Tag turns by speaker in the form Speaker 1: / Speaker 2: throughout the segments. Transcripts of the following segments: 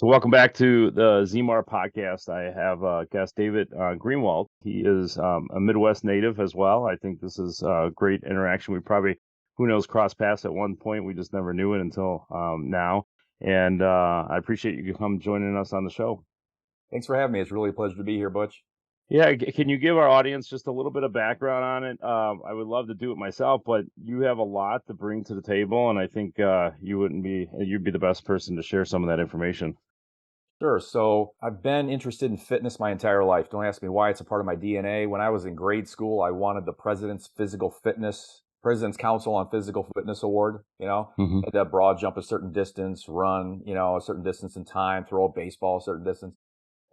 Speaker 1: So welcome back to the Zmar podcast. I have guest David Greenwalt. He is a Midwest native as well. I think this is a great interaction. We probably, who knows, crossed paths at one point. We just never knew it until now. And I appreciate you come joining us on the show.
Speaker 2: Thanks for having me. It's really a pleasure to be here, Butch.
Speaker 1: Yeah, can you give our audience just a little bit of background on it? I would love to do it myself, but you have a lot to bring to the table, and I think you'd be the best person to share some of that information.
Speaker 2: Sure. So I've been interested in fitness my entire life. Don't ask me why. It's a part of my DNA. When I was in grade school, I wanted the President's Council on Physical Fitness Award.
Speaker 1: Hmm.
Speaker 2: Had to broad jump a certain distance, run, a certain distance in time, throw a baseball a certain distance.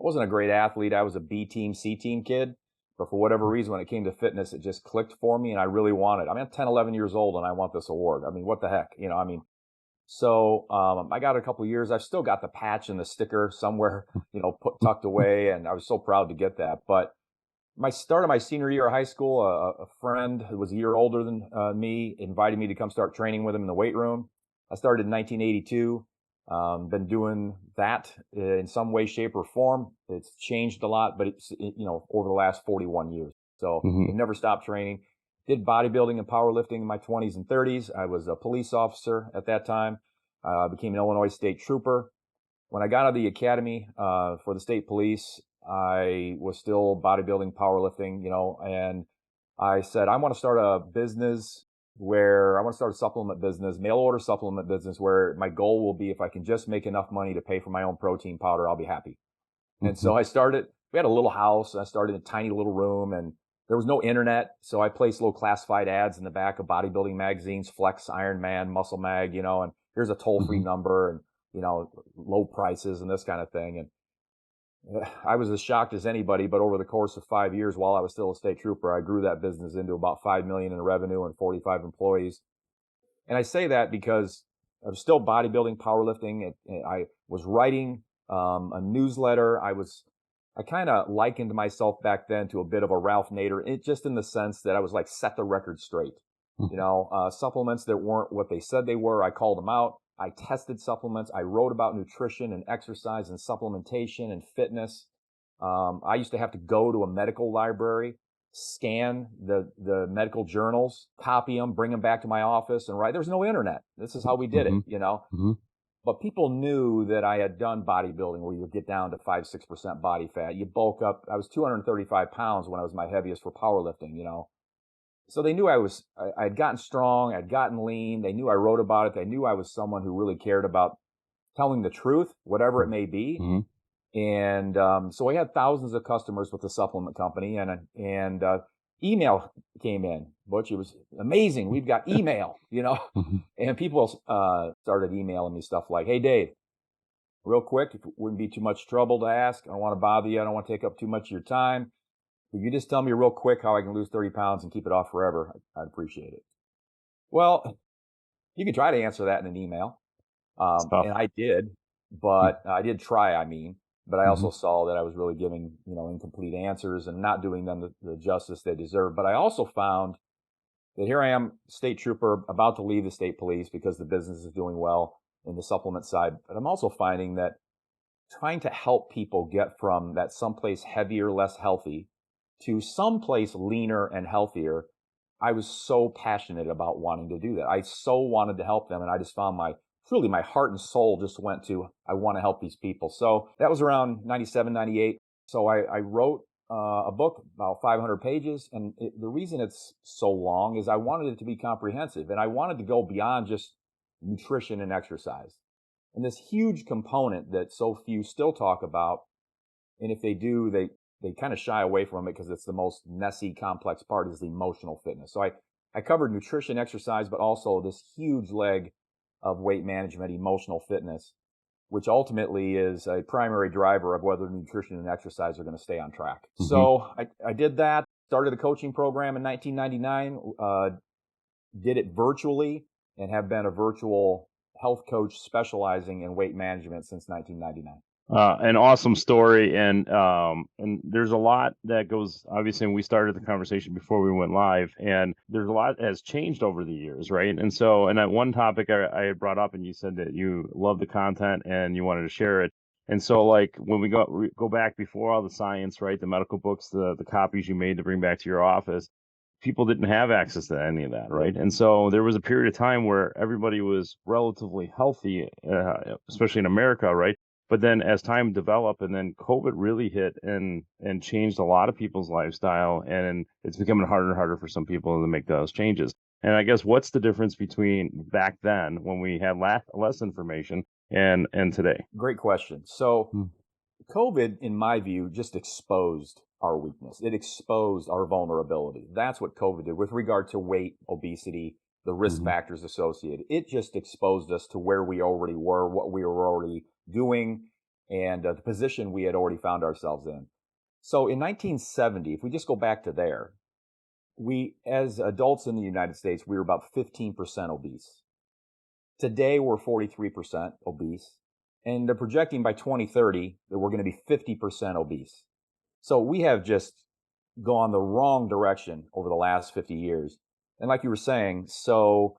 Speaker 2: I wasn't a great athlete. I was a B team, C team kid. But for whatever reason, when it came to fitness, it just clicked for me and I really wanted. I'm 10, 11 years old and I want this award. What the heck? So I got a couple of years. I've still got the patch and the sticker somewhere, tucked away, and I was so proud to get that. But my start of my senior year of high school, a friend who was a year older than me invited me to come start training with him in the weight room. I started in 1982. Been doing that in some way, shape, or form. It's changed a lot, but over the last 41 years. So
Speaker 1: Hmm.
Speaker 2: I've never stopped training. Did bodybuilding and powerlifting in my 20s and 30s. I was a police officer at that time. Became an Illinois State Trooper. When I got out of the academy for the state police, I was still bodybuilding, powerlifting, and I said, I want to start a business where I want to start a supplement business, mail order supplement business, where my goal will be if I can just make enough money to pay for my own protein powder, I'll be happy. And so we had a little house. I started in a tiny little room and there was no internet. So I placed little classified ads in the back of bodybuilding magazines, Flex, Iron Man, Muscle Mag, and here's a toll-free
Speaker 1: Hmm.
Speaker 2: number and, low prices and this kind of thing. And I was as shocked as anybody, but over the course of 5 years, while I was still a state trooper, I grew that business into about 5 million in revenue and 45 employees. And I say that because I was still bodybuilding, powerlifting. I was writing a newsletter. I kind of likened myself back then to a bit of a Ralph Nader, just in the sense that I was like, set the record straight. Supplements that weren't what they said they were, I called them out. I tested supplements. I wrote about nutrition and exercise and supplementation and fitness. I used to have to go to a medical library, scan the medical journals, copy them, bring them back to my office and write. There's no internet. This is how we did it.
Speaker 1: Hmm.
Speaker 2: But people knew that I had done bodybuilding where you get down to 5-6% body fat. You bulk up. I was 235 pounds when I was my heaviest for powerlifting. So they knew I had gotten strong. I'd gotten lean. They knew I wrote about it. They knew I was someone who really cared about telling the truth, whatever it may be.
Speaker 1: Hmm.
Speaker 2: And so I had thousands of customers with the supplement company, and email came in. Butch, it was amazing. We've got email,
Speaker 1: Hmm.
Speaker 2: and people started emailing me stuff like, "Hey, Dave, real quick, if it wouldn't be too much trouble to ask, I don't want to bother you. I don't want to take up too much of your time. If you just tell me real quick how I can lose 30 pounds and keep it off forever, I'd appreciate it." Well, you could try to answer that in an email.
Speaker 1: Stuff.
Speaker 2: And I did, but I did try, but I
Speaker 1: Hmm.
Speaker 2: also saw that I was really giving, incomplete answers and not doing them the justice they deserve. But I also found that here I am, state trooper, about to leave the state police because the business is doing well in the supplement side. But I'm also finding that trying to help people get from that someplace heavier, less healthy to someplace leaner and healthier, I was so passionate about wanting to do that. I so wanted to help them. And I just found truly my heart and soul just went to, I want to help these people. So that was around 97, 98. So I wrote a book about 500 pages. And the reason it's so long is I wanted it to be comprehensive and I wanted to go beyond just nutrition and exercise. And this huge component that so few still talk about, and if they do, they kind of shy away from it because it's the most messy, complex part, is the emotional fitness. So I covered nutrition, exercise, but also this huge leg of weight management, emotional fitness, which ultimately is a primary driver of whether nutrition and exercise are going to stay on track.
Speaker 1: Hmm.
Speaker 2: So I did that, started the coaching program in 1999, did it virtually, and have been a virtual health coach specializing in weight management since 1999.
Speaker 1: An awesome story, and there's a lot that goes. Obviously, and we started the conversation before we went live, and there's a lot that has changed over the years, right? And so, and that one topic I had brought up, and you said that you love the content and you wanted to share it. And so, like, when we go back before all the science, right, the medical books, the copies you made to bring back to your office, people didn't have access to any of that,
Speaker 2: Yep.
Speaker 1: right? And so there was a period of time where everybody was relatively healthy, especially in America, right? But then as time developed, and then COVID really hit and changed a lot of people's lifestyle, and it's becoming harder and harder for some people to make those changes. And I guess what's the difference between back then when we had less information and today?
Speaker 2: Great question. So
Speaker 1: Hmm.
Speaker 2: COVID, in my view, just exposed our weakness. It exposed our vulnerability. That's what COVID did with regard to weight, obesity, the risk
Speaker 1: Hmm.
Speaker 2: factors associated. It just exposed us to where we already were, what we were already doing, and the position we had already found ourselves in. So in 1970, if we just go back to there, we, as adults in the United States, we were about 15% obese. Today, we're 43% obese, and they're projecting by 2030 that we're going to be 50% obese. So we have just gone the wrong direction over the last 50 years. And like you were saying, so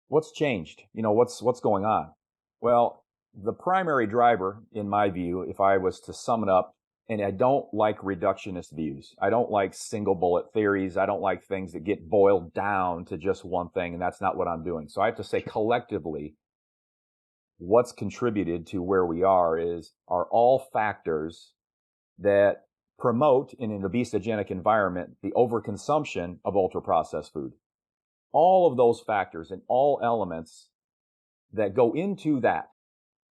Speaker 2: what's changed? What's going on? Well, the primary driver, in my view, if I was to sum it up, and I don't like reductionist views. I don't like single bullet theories. I don't like things that get boiled down to just one thing, and that's not what I'm doing. So I have to say collectively, what's contributed to where we are all factors that promote in an obesogenic environment the overconsumption of ultra processed food. All of those factors and all elements that go into that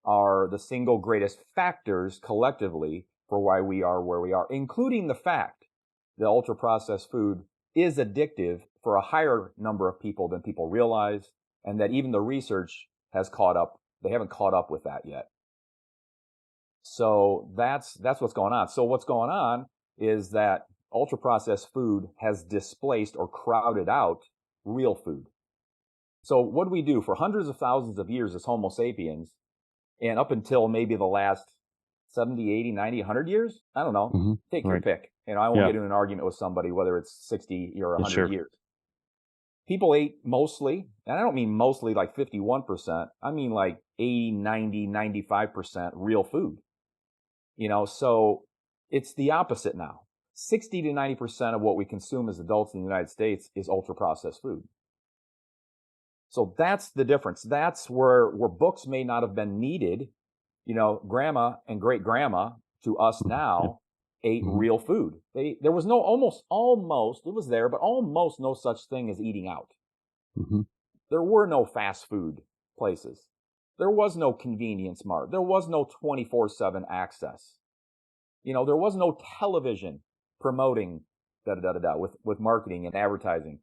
Speaker 2: are the single greatest factors collectively for why we are where we are, including the fact that ultra processed food is addictive for a higher number of people than people realize, and that even the research has caught up. They haven't caught up with that yet. So that's what's going on. So what's going on is that ultra processed food has displaced or crowded out real food. So what do we do for hundreds of thousands of years as Homo sapiens, and up until maybe the last 70, 80, 90, 100 years? I don't know.
Speaker 1: Hmm.
Speaker 2: Take your
Speaker 1: Right.
Speaker 2: pick. I won't
Speaker 1: Yeah.
Speaker 2: get into an argument with somebody whether it's 60 or
Speaker 1: Yeah,
Speaker 2: 100
Speaker 1: sure.
Speaker 2: years. People ate mostly, and I don't mean mostly like 51%. I mean like 80, 90, 95% real food. So it's the opposite now. 60 to 90% of what we consume as adults in the United States is ultra processed food. So that's the difference. That's where books may not have been needed. Grandma and great grandma to us
Speaker 1: Mhm. Yeah.
Speaker 2: now ate
Speaker 1: Hmm.
Speaker 2: real food. There was no almost, it was there, but almost no such thing as eating out.
Speaker 1: Hmm.
Speaker 2: There were no fast food places. There was no convenience mart. There was no 24/7 access. There was no television promoting with marketing and advertising.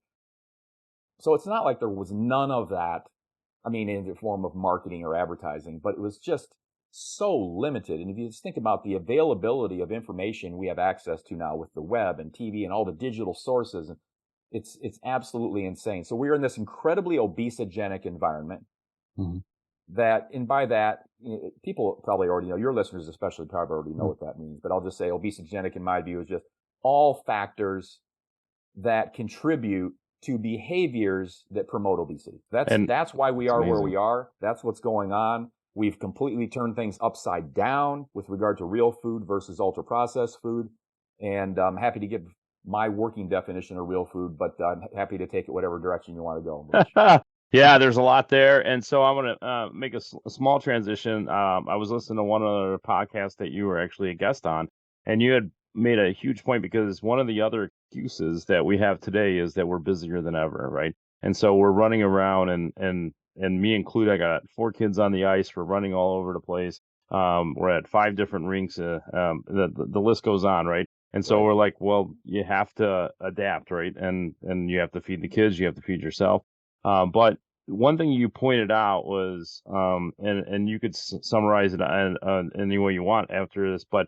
Speaker 2: So it's not like there was none of that. I mean, in the form of marketing or advertising, but it was just so limited. And if you just think about the availability of information we have access to now with the web and TV and all the digital sources, it's absolutely insane. So we're in this incredibly obesogenic environment
Speaker 1: Hmm.
Speaker 2: and by that, people probably already know, your listeners especially probably already know what that means, but I'll just say obesogenic in my view is just all factors that contribute to behaviors that promote obesity.
Speaker 1: And
Speaker 2: That's why we
Speaker 1: it's
Speaker 2: are where
Speaker 1: amazing.
Speaker 2: we are. That's what's going on. We've completely turned things upside down with regard to real food versus ultra processed food. And I'm happy to give my working definition of real food, but I'm happy to take it whatever direction you want to go, Mitch.
Speaker 1: Yeah, there's a lot there, and so I want to make a small transition. I was listening to one other podcast that you were actually a guest on, and you had made a huge point because one of the other excuses that we have today is that we're busier than ever, right? And so we're running around, and me included. I got 4 kids on the ice. We're running all over the place. We're at 5 different rinks. The list goes on, right? And so
Speaker 2: Right.
Speaker 1: we're like, well, you have to adapt, right? And you have to feed the kids, you have to feed yourself. But one thing you pointed out was, and you could summarize it any way you want after this, but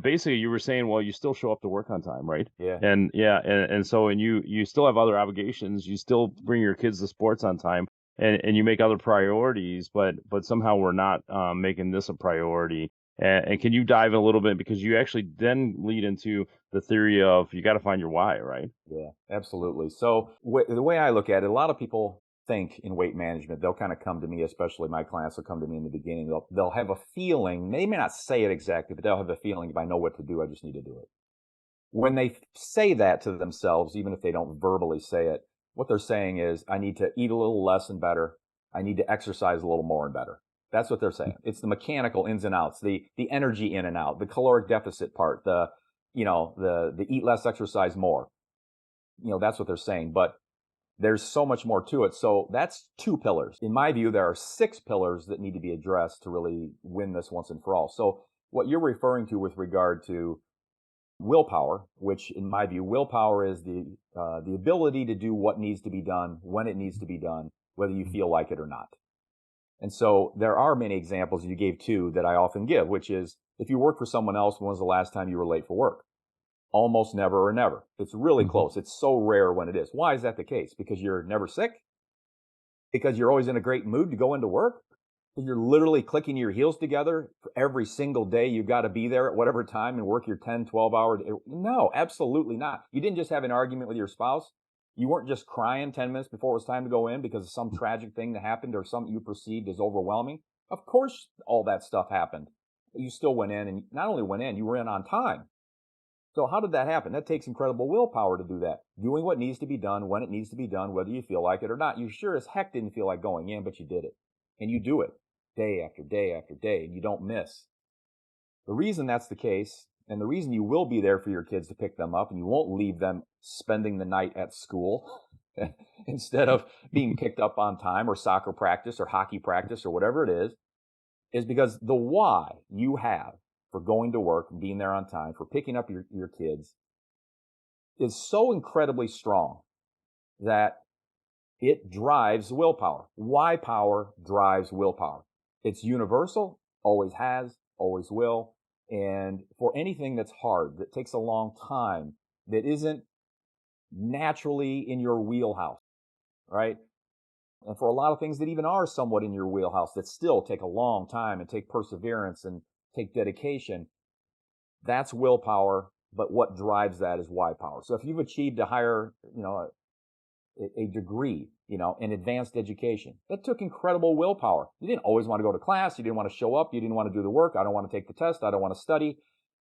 Speaker 1: basically you were saying, well, you still show up to work on time, right?
Speaker 2: Yeah.
Speaker 1: And yeah, and so you still have other obligations. You still bring your kids to sports on time, and you make other priorities, but somehow we're not making this a priority. And can you dive a little bit because you actually then lead into the theory of you got to find your why, right?
Speaker 2: Yeah, absolutely. So the way I look at it, a lot of people think in weight management, they'll kind of come to me, especially my clients will come to me in the beginning. They'll have a feeling, they may not say it exactly, but they'll have a feeling, if I know what to do, I just need to do it. When they say that to themselves, even if they don't verbally say it, what they're saying is, I need to eat a little less and better. I need to exercise a little more and better. That's what they're saying. It's the mechanical ins and outs, the energy in and out, the caloric deficit part, the eat less, exercise more. That's what they're saying. But there's so much more to it. So that's 2 pillars. In my view, there are 6 pillars that need to be addressed to really win this once and for all. So what you're referring to with regard to willpower, which in my view, willpower is the ability to do what needs to be done when it needs to be done, whether you feel like it or not. And so there are many examples, you gave 2 that I often give, which is if you work for someone else, when was the last time you were late for work? Almost never or never. It's really close. It's so rare when it is. Why is that the case? Because you're never sick? Because you're always in a great mood to go into work? You're literally clicking your heels together for every single day. You've got to be there at whatever time and work your 10, 12 hours. No, absolutely not. You didn't just have an argument with your spouse. You weren't just crying 10 minutes before it was time to go in because of some tragic thing that happened or something you perceived as overwhelming. Of course, all that stuff happened. But you still went in, and not only went in, you were in on time. So how did that happen? That takes incredible willpower to do that. Doing what needs to be done when it needs to be done, whether you feel like it or not. You sure as heck didn't feel like going in, but you did it. And you do it day after day after day, and you don't miss. The reason that's the case, and the reason you will be there for your kids to pick them up, and you won't leave them spending the night at school instead of being picked up on time, or soccer practice or hockey practice or whatever it is because the why you have for going to work and being there on time, for picking up your kids, is so incredibly strong that it drives willpower. Why power drives willpower. It's universal, always has, always will. And for anything that's hard, that takes a long time, that isn't naturally in your wheelhouse, right? And for a lot of things that even are somewhat in your wheelhouse, that still take a long time and take perseverance and take dedication, that's willpower. But what drives that is why power. So if you've achieved a higher, a degree, in advanced education, that took incredible willpower. You didn't always want to go to class. You didn't want to show up. You didn't want to do the work. I don't want to take the test. I don't want to study,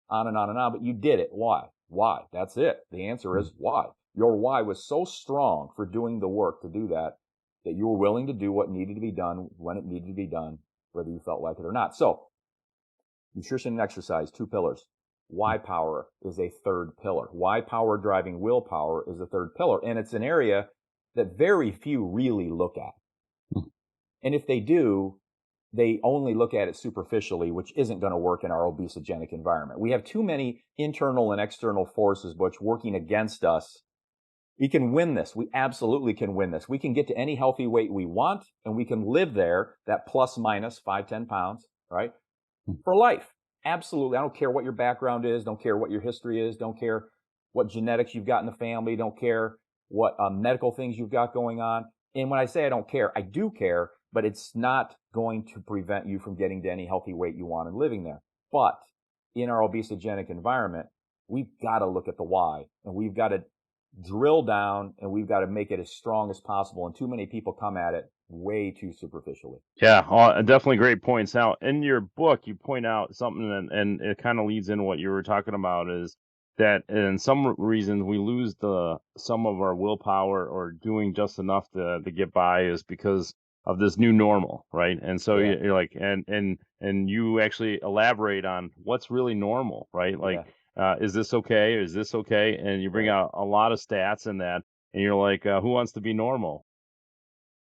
Speaker 2: on and on and on. But you did it. Why? Why? That's it. The answer is why. Your why was so strong for doing the work to do that you were willing to do what needed to be done when it needed to be done, whether you felt like it or not. So nutrition and exercise, 2 pillars. Why power is a 3rd pillar. Why power driving willpower is a 3rd pillar. And it's an area that very few really look at. And if they do, they only look at it superficially, which isn't going to work in our obesogenic environment. We have too many internal and external forces, Butch, working against us. We can win this. We absolutely can win this. We can get to any healthy weight we want, and we can live there, that plus minus 5, 10 pounds, right? For life. Absolutely. I don't care what your background is. Don't care what your history is. Don't care what genetics you've got in the family. Don't care what medical things you've got going on. And when I say I don't care, I do care, but it's not going to prevent you from getting to any healthy weight you want and living there. But in our obesogenic environment, we've got to look at the why, and we've got to drill down, and we've got to make it as strong as possible. And too many people come at it way too superficially.
Speaker 1: Yeah, definitely great points. Now, in your book, you point out something, and it kind of leads into what you were talking about, is that in some reasons we lose some of our willpower or doing just enough to get by is because of this new normal, right? And so you're like, and you actually elaborate on what's really normal, right? Like, is this okay? Is this okay? And you bring out a lot of stats in that, and you're like, who wants to be normal?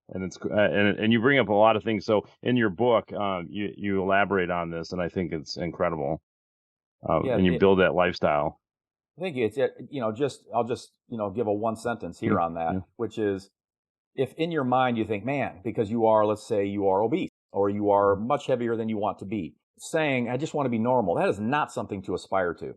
Speaker 1: And it's and you bring up a lot of things. So in your book, you elaborate on this, and I think it's incredible. And you build that lifestyle.
Speaker 2: I think it's I'll just give a 1 sentence here on that, which is, if in your mind you think, man, because you are, let's say you are obese, or you are much heavier than you want to be, saying, I just want to be normal, that is not something to aspire to.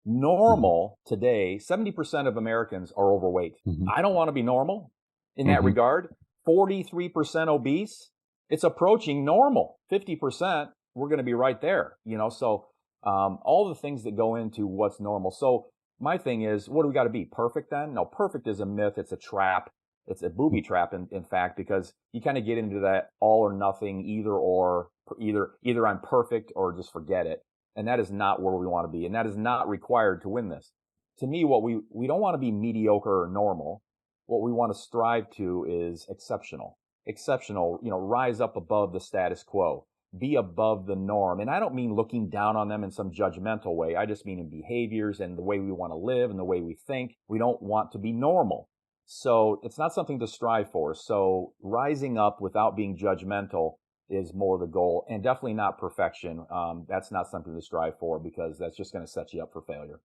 Speaker 2: Normal today, 70% of Americans are overweight. I don't want to be normal in that regard. 43% obese. It's approaching normal. 50%, we're going to be right there. So all the things that go into what's normal. So my thing is, what do we got to be? Perfect then? No, perfect is a myth. It's a trap. It's a booby trap, in fact, because you kind of get into that all or nothing, either I'm perfect or just forget it. And that is not where we want to be. And that is not required to win this. To me, what we don't want to be mediocre or normal. What we want to strive to is exceptional. Exceptional, rise up above the status quo, be above the norm. And I don't mean looking down on them in some judgmental way. I just mean in behaviors and the way we want to live and the way we think. We don't want to be normal. So it's not something to strive for. So rising up without being judgmental is more the goal, and definitely not perfection. That's not something to strive for, because that's just going to set you up for failure.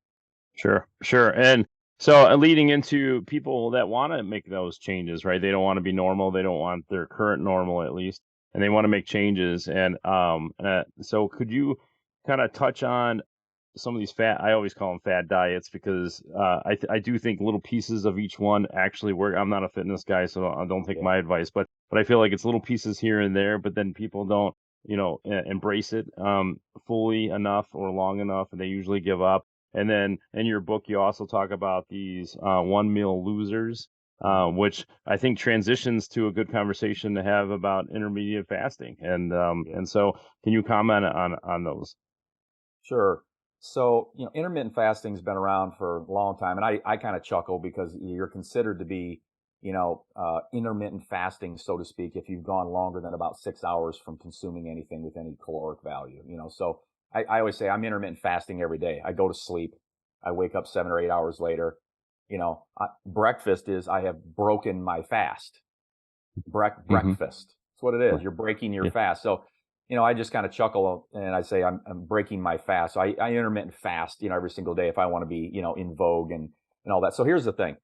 Speaker 1: Sure. And so leading into people that want to make those changes, right? They don't want to be normal. They don't want their current normal, at least, and they want to make changes. And so could you kind of touch on some of these I always call them fad diets, because I do think little pieces of each one actually work. I'm not a fitness guy, so don't take my advice, but I feel like it's little pieces here and there, but then people don't, embrace it fully enough or long enough, and they usually give up. And then in your book, you also talk about these one meal losers, which I think transitions to a good conversation to have about intermediate fasting. And so can you comment on those?
Speaker 2: Sure. So, intermittent fasting's been around for a long time, and I kind of chuckle because you're considered to be, intermittent fasting, so to speak, if you've gone longer than about 6 hours from consuming anything with any caloric value. So I always say I'm intermittent fasting every day. I go to sleep, I wake up 7 or 8 hours later. Breakfast is I have broken my fast. Breakfast. That's what it is. You're breaking your fast. So, I just kind of chuckle and I say I'm breaking my fast. So I intermittent fast, every single day if I want to be, in vogue and all that. So here's the thing.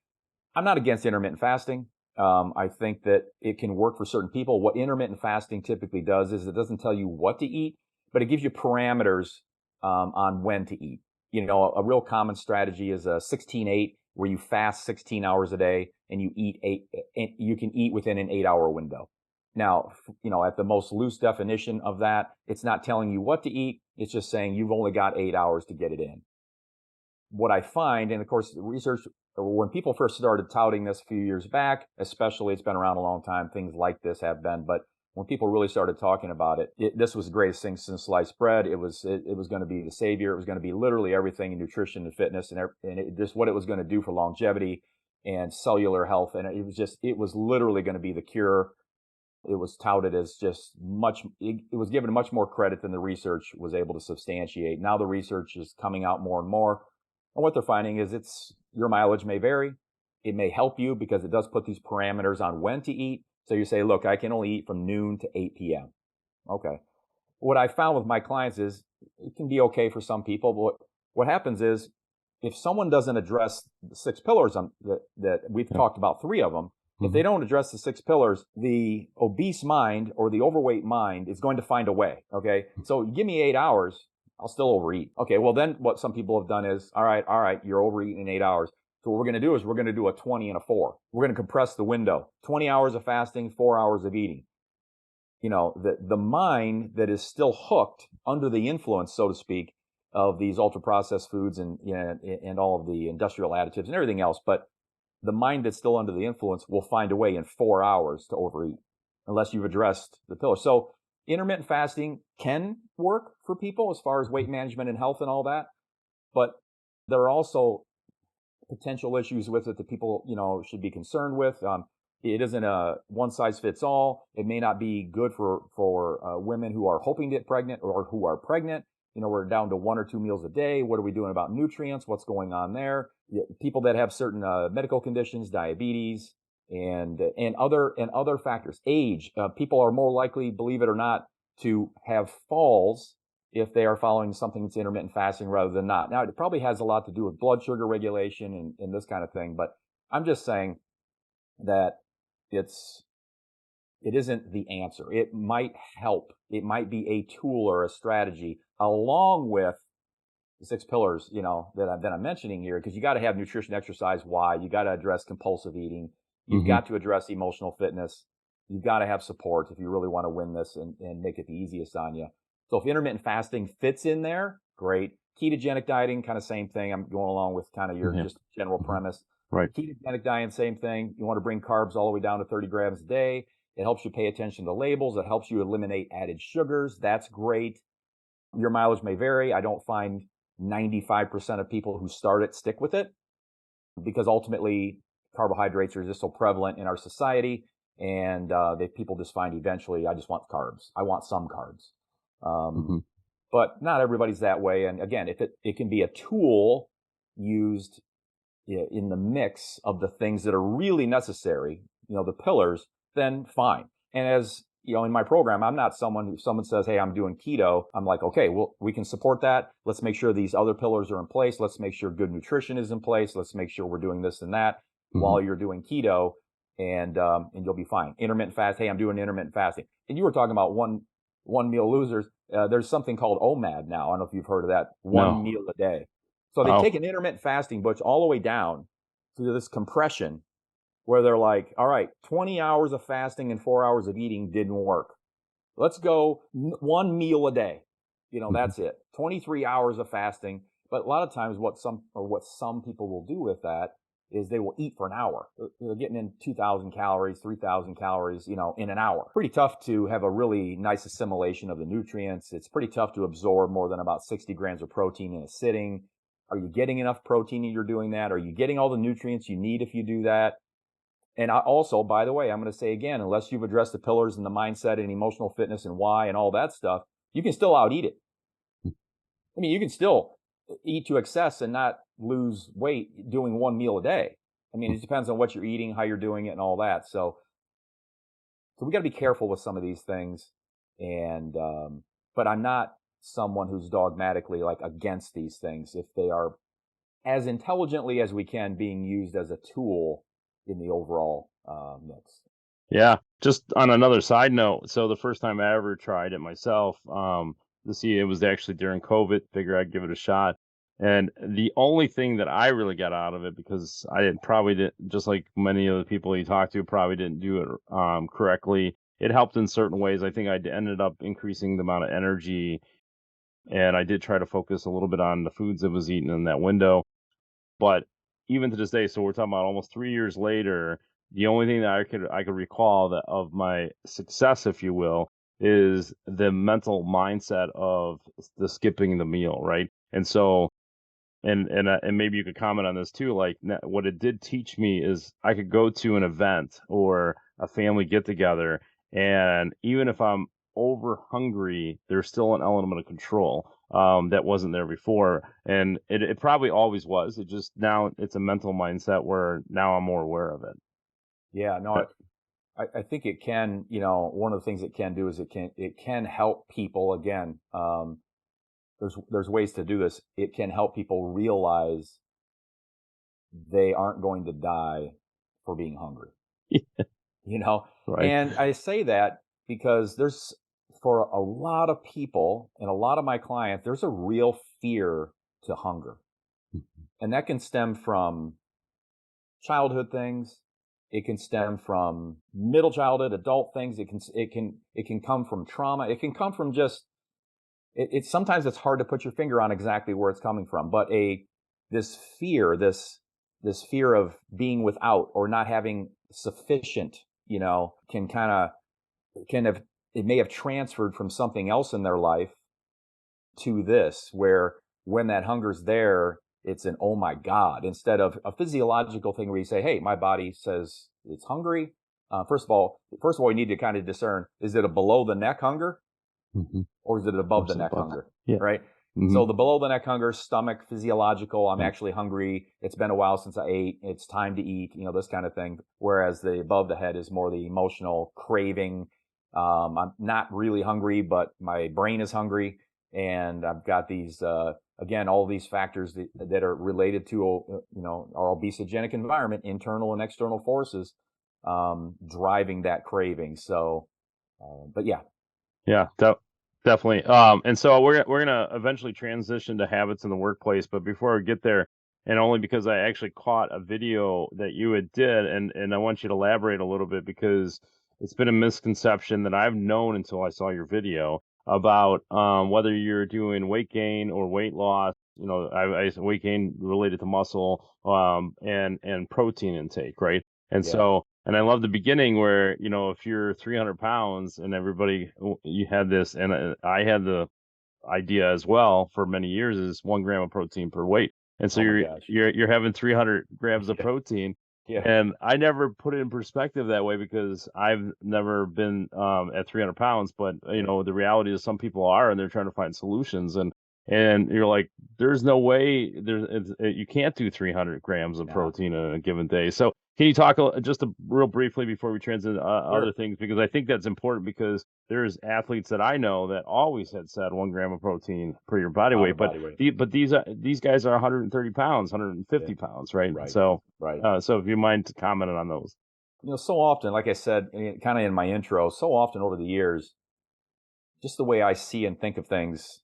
Speaker 2: I'm not against intermittent fasting. I think that it can work for certain people. What intermittent fasting typically does is it doesn't tell you what to eat, but it gives you parameters on when to eat. A real common strategy is a 16-8, where you fast 16 hours a day and you you can eat within an 8-hour window. Now, at the most loose definition of that, it's not telling you what to eat. It's just saying you've only got 8 hours to get it in. What I find, and of course, research, when people first started touting this a few years back, especially, it's been around a long time, things like this have been, but when people really started talking about it, this was the greatest thing since sliced bread. It was going to be the savior. It was going to be literally everything in nutrition and fitness, and just what it was going to do for longevity and cellular health. And it was literally going to be the cure. It was touted as it was given much more credit than the research was able to substantiate. Now the research is coming out more and more. And what they're finding is your mileage may vary. It may help you because it does put these parameters on when to eat. So you say, look, I can only eat from noon to 8 p.m. Okay. What I found with my clients is it can be okay for some people, but what happens is if someone doesn't address the 6 pillars that we've talked about, 3 of them, if they don't address the 6 pillars, the obese mind or the overweight mind is going to find a way. Okay. So give me 8 hours, I'll still overeat. Okay. Well, then what some people have done is, all right, you're overeating in 8 hours. So what we're going to do is we're going to do a 20 and a 4. We're going to compress the window. 20 hours of fasting, 4 hours of eating. The mind that is still hooked under the influence, so to speak, of these ultra processed foods and all of the industrial additives and everything else, but the mind that's still under the influence will find a way in 4 hours to overeat unless you've addressed the pillars. So intermittent fasting can work for people as far as weight management and health and all that, but there are also potential issues with it that people, should be concerned with. It isn't a one size fits all. It may not be good for women who are hoping to get pregnant or who are pregnant. We're down to 1 or 2 meals a day. What are we doing about nutrients? What's going on there? People that have certain medical conditions, diabetes, and other factors. Age. People are more likely, believe it or not, to have falls if they are following something that's intermittent fasting rather than not. Now, it probably has a lot to do with blood sugar regulation and this kind of thing, but I'm just saying that it isn't the answer. It might help. It might be a tool or a strategy along with the 6 pillars, that I'm mentioning here, because you got to have nutrition, exercise. Why? You got to address compulsive eating. You've got to address emotional fitness. You've got to have support if you really want to win this and make it the easiest on you. So if intermittent fasting fits in there, great. Ketogenic dieting, kind of same thing. I'm going along with kind of your just general premise.
Speaker 1: Right.
Speaker 2: Ketogenic diet, same thing. You want to bring carbs all the way down to 30 grams a day. It helps you pay attention to labels. It helps you eliminate added sugars. That's great. Your mileage may vary. I don't find 95% of people who start it stick with it, because ultimately carbohydrates are just so prevalent in our society, and people just find eventually, I just want carbs. I want some carbs.
Speaker 1: Mm-hmm.
Speaker 2: But not everybody's that way. And again, if it can be a tool used in the mix of the things that are really necessary, the pillars, then fine. And as in my program, I'm not someone who, someone says, hey, I'm doing keto, I'm like, okay, well, we can support that. Let's make sure these other pillars are in place. Let's make sure good nutrition is in place. Let's make sure we're doing this and that while you're doing keto, and you'll be fine. Intermittent fast. Hey, I'm doing intermittent fasting. And you were talking about one meal losers. There's something called OMAD now. I don't know if you've heard of that. One meal a day. So they take an intermittent fasting, Butch, all the way down to this compression where they're like, all right, 20 hours of fasting and 4 hours of eating didn't work. Let's go one meal a day. That's it. 23 hours of fasting. But a lot of times what some people will do with that is they will eat for an hour. They're getting in 2,000 calories, 3,000 calories, in an hour. Pretty tough to have a really nice assimilation of the nutrients. It's pretty tough to absorb more than about 60 grams of protein in a sitting. Are you getting enough protein if you're doing that? Are you getting all the nutrients you need if you do that? And also, by the way, I'm going to say again, unless you've addressed the pillars and the mindset and emotional fitness and why and all that stuff, you can still out eat it. I mean, you can still eat to excess and not lose weight doing one meal a day. I mean, it depends on what you're eating, how you're doing it, and all that. So we got to be careful with some of these things. And but I'm not someone who's dogmatically like against these things if they are as intelligently as we can being used as a tool in the overall mix.
Speaker 1: Yeah. Just on another side note, so the first time I ever tried it myself, it was actually during COVID. Figure I'd give it a shot. And the only thing that I really got out of it, because probably didn't, just like many of the people you talked to, probably didn't do it correctly. It helped in certain ways. I think I ended up increasing the amount of energy, and I did try to focus a little bit on the foods that was eaten in that window. But even to this day, so we're talking about almost 3 years later, the only thing that I could recall that of my success, if you will, is the mental mindset of the skipping the meal, right? And so, and maybe you could comment on this too. Like what it did teach me is I could go to an event or a family get together, and even if I'm over hungry, there's still an element of control that wasn't there before, and it probably always was. It just now it's a mental mindset where now I'm more aware of it.
Speaker 2: Yeah, no, I think it can. One of the things it can do is it can help people again. There's ways to do this. It can help people realize they aren't going to die for being hungry.
Speaker 1: Right.
Speaker 2: And I say that because for a lot of people and a lot of my clients, there's a real fear to hunger. And that can stem from childhood things. It can stem from middle childhood, adult things. It can come from trauma. It can come from just, sometimes it's hard to put your finger on exactly where it's coming from, but this fear of being without or not having sufficient, it may have transferred from something else in their life to this, where when that hunger's there, it's an, oh my God, instead of a physiological thing where you say, hey, my body says it's hungry. First of all, you need to kind of discern, is it a below the neck hunger or is it above the neck hunger?
Speaker 1: Yeah.
Speaker 2: Right. So the below the neck hunger, stomach, physiological, I'm actually hungry. It's been a while since I ate. It's time to eat, this kind of thing. Whereas the above the head is more the emotional craving. I'm not really hungry, but my brain is hungry. And I've got these, again, all these factors that are related to, our obesogenic environment, internal and external forces, driving that craving. So, but yeah.
Speaker 1: Yeah, definitely. And so we're gonna eventually transition to habits in the workplace, but before we get there, and only because I actually caught a video that you had did, and I want you to elaborate a little bit, because it's been a misconception that I've known until I saw your video about whether you're doing weight gain or weight loss, weight gain related to muscle, and protein intake, right? And
Speaker 2: Yeah.
Speaker 1: so, and I love the beginning where, if you're 300 pounds and you had this, and I had the idea as well for many years is 1 gram of protein per weight. And so
Speaker 2: Oh my
Speaker 1: you're
Speaker 2: gosh.
Speaker 1: you're you're having 300 grams of
Speaker 2: Yeah.
Speaker 1: protein.
Speaker 2: Yeah.
Speaker 1: And I never put it in perspective that way because I've never been at 300 pounds. But
Speaker 2: Yeah.
Speaker 1: the reality is some people are, and they're trying to find solutions. And you're like, there's no way you can't do 300 grams of
Speaker 2: No.
Speaker 1: protein in a given day. So can you talk real briefly before we transition to
Speaker 2: Sure.
Speaker 1: other things, because I think that's important, because there's athletes that I know that always had said 1 gram of protein per your body
Speaker 2: Pound
Speaker 1: weight,
Speaker 2: of
Speaker 1: but
Speaker 2: body weight.
Speaker 1: these guys are 130 pounds,
Speaker 2: Yeah.
Speaker 1: 150 pounds, right?
Speaker 2: Right.
Speaker 1: So
Speaker 2: Right.
Speaker 1: so if you mind commenting on those.
Speaker 2: So often, like I said, kind of in my intro, so often over the years, just the way I see and think of things,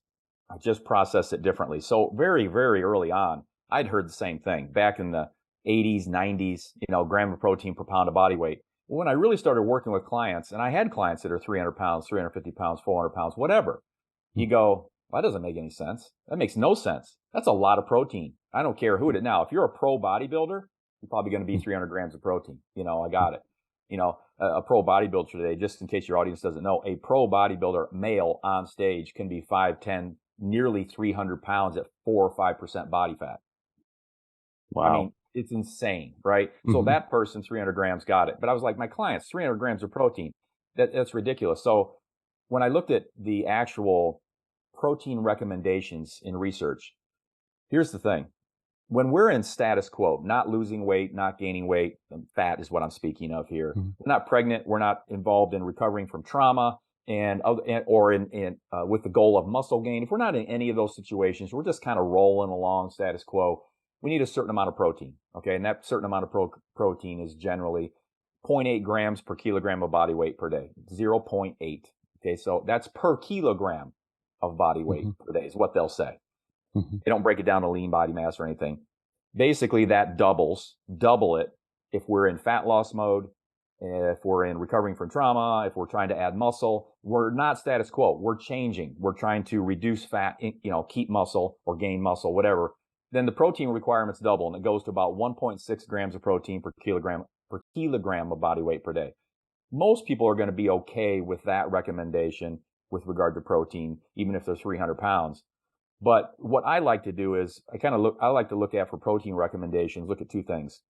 Speaker 2: I just process it differently. So very, very early on, I'd heard the same thing back in the 80s, 90s, gram of protein per pound of body weight. When I really started working with clients, and I had clients that are 300 pounds, 350 pounds, 400 pounds, whatever, you go, well, that doesn't make any sense. That makes no sense. That's a lot of protein. I don't care who it is. Now, if you're a pro bodybuilder, you're probably going to be 300 grams of protein. I got it. A pro bodybuilder today, just in case your audience doesn't know, a pro bodybuilder male on stage can be 5'10", nearly 300 pounds at 4 or 5% body fat. I
Speaker 1: Wow.
Speaker 2: mean, it's insane, right? So
Speaker 1: Mhm.
Speaker 2: that person, 300 grams, got it. But I was like, my clients, 300 grams of protein, that's ridiculous. So when I looked at the actual protein recommendations in research, here's the thing. When we're in status quo, not losing weight, not gaining weight, fat is what I'm speaking of here.
Speaker 1: Mhm.
Speaker 2: We're not pregnant. We're not involved in recovering from trauma or with the goal of muscle gain. If we're not in any of those situations, we're just kind of rolling along status quo. We need a certain amount of protein. Okay. And that certain amount of protein is generally 0.8 grams per kilogram of body weight per day, 0.8. Okay. So that's per kilogram of body weight
Speaker 1: Mhm.
Speaker 2: per day is what they'll say.
Speaker 1: Mhm.
Speaker 2: They don't break it down to lean body mass or anything. Basically, that double it if we're in fat loss mode, if we're in recovering from trauma, if we're trying to add muscle. We're not status quo. We're changing. We're trying to reduce fat, keep muscle or gain muscle, whatever. Then the protein requirements double, and it goes to about 1.6 grams of protein per kilogram of body weight per day. Most people are going to be okay with that recommendation with regard to protein, even if they're 300 pounds. But what I like to do is I like to look at for protein recommendations, look at two things.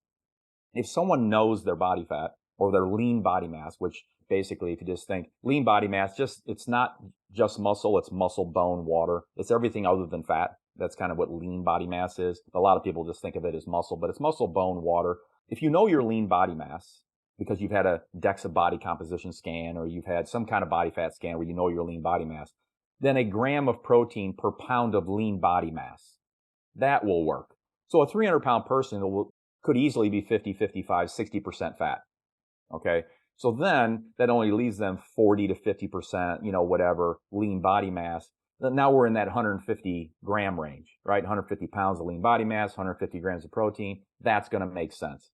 Speaker 2: If someone knows their body fat or their lean body mass, which basically, if you just think lean body mass, it's not just muscle, it's muscle, bone, water. It's everything other than fat. That's kind of what lean body mass is. A lot of people just think of it as muscle, but it's muscle, bone, water. If you know your lean body mass, because you've had a DEXA body composition scan or you've had some kind of body fat scan where you know your lean body mass, then a gram of protein per pound of lean body mass. That will work. So a 300-pound person could easily be 50, 55, 60% fat. Okay. So then that only leaves them 40 to 50%, whatever lean body mass. Now we're in that 150 gram range, right? 150 pounds of lean body mass, 150 grams of protein. That's going to make sense.